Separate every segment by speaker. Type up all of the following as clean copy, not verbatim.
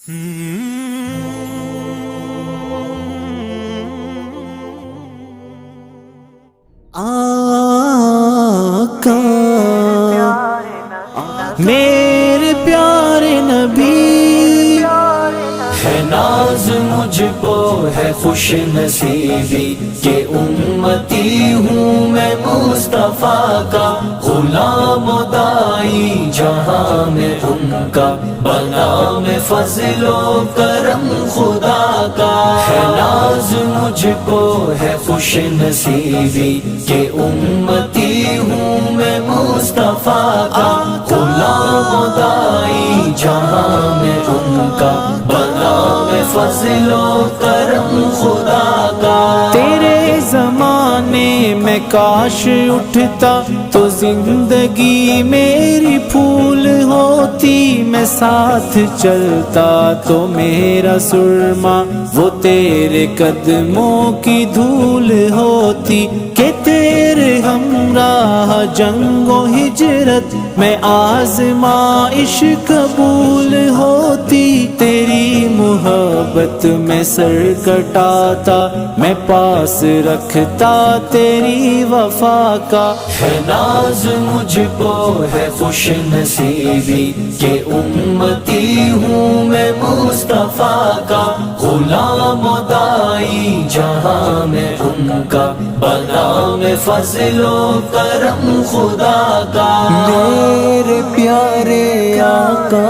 Speaker 1: آقا میرے پیارے نبی
Speaker 2: ہے ناز مجھ کو ہے خوش نصیبی کہ امتی ہوں میں مصطفیٰ کا غلام و دائی جہاں میں ان کا بنا میں فضل و کرم خدا کا ہے ناز مجھ کو ہے خوش نصیبی کہ امتی ہوں میں مصطفیٰ کا غلام و دائی جہاں میں ان کا بنا میں فضل و کرم خدا کا
Speaker 1: تیرے زمانے میں کاش اٹھتا تو زندگی میری پھول ہوتی، میں ساتھ چلتا تو میرا سرما وہ تیرے قدموں کی دھول ہوتی، کہ تیرے ہمراہ جنگ و ہجرت میں آزمائش قبول ہوتی، تیری محبت میں سر کٹاتا میں پاس رکھتا تیری وفا کا
Speaker 2: ہے ناز مجھ کو ہے خوش نصیبی کہ امتی ہوں میں مصطفیٰ کا غلام و دائی جہاں میں ان کا بنا میں فضل و کرم خدا کا
Speaker 1: میرے پیارے آقا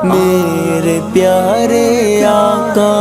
Speaker 1: میرے پیارے آقا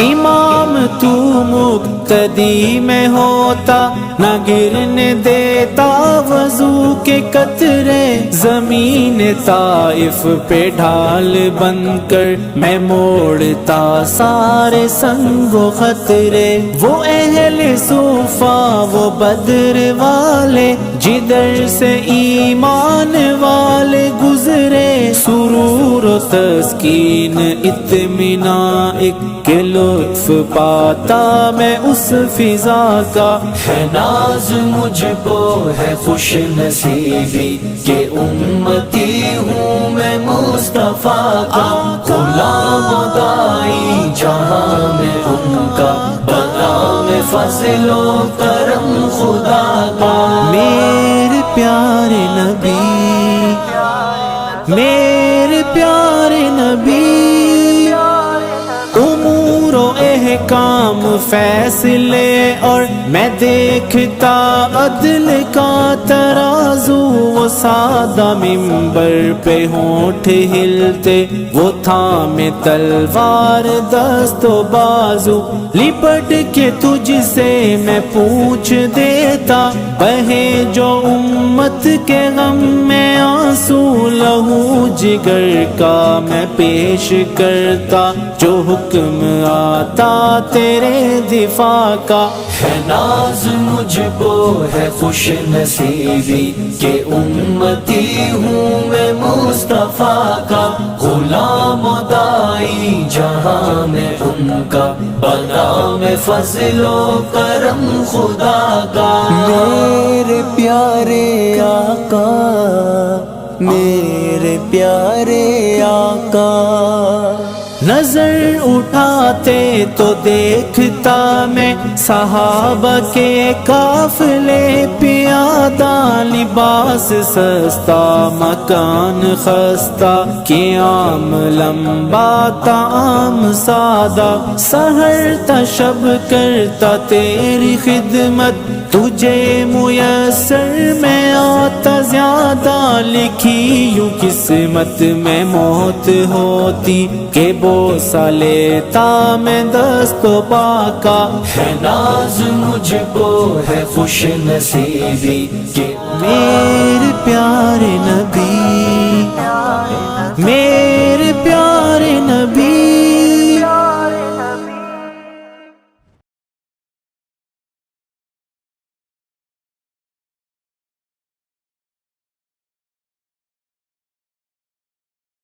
Speaker 1: امام تو مقتدی میں ہوتا نہ گرنے دیتا وضو کے قطرے، زمین طائف پہ ڈھال بن کر میں موڑتا سارے سنگ و خطرے، وہ اہل صوفہ وہ بدر والے جدھر سے ایمان والے گزرے، سرور و تسکین اطمینان کے لطف پاتا میں اس فضا کا
Speaker 2: ہے ناز مجھ کو ہے خوش نصیبی کہ امتی ہوں میں مصطفیٰ کا غلام و دائی جہاں میں ان کا بنا میں فضل و کرم خدا کا
Speaker 1: میرے پیارے نبی میرے پیارے نبی امور و احکام فیصلے اور میں دیکھتا عدل کا ترازو، وہ سادہ ممبر پہ ہونٹ ہلتے وہ تھامے تلوار دست و بازو، لپٹ کے تجھ سے میں پوچھ دیتا بہے جو امت کے غم میں آنسو، لہو جگر کا میں پیش کرتا جو حکم آتا تیرے دفاع کا
Speaker 2: ہے ناز مجھ کو ہے خوش نصیبی کہ امتی ہوں میں مصطفیٰ کا غلام و دائی جہاں میں ان کا بنا میں فضل و کرم خدا کا
Speaker 1: میرے پیارے آقا میرے پیارے آقا نظر اٹھاتے تو دیکھتا میں صحابہ کے قافلے پیادہ، لباس سستا مکان خستہ قیام لمبا طعام سادہ، سحر تا شب کرتا تیری خدمت تجھے میسر میں آتا زیادہ، لکھی یوں قسمت میں موت ہوتی کہ بوسہ لیتا میں دست و پا کا
Speaker 2: ہے ناز مجھ کو ہے خوش نصیبی کہ
Speaker 1: میرے پیارے نبی میرے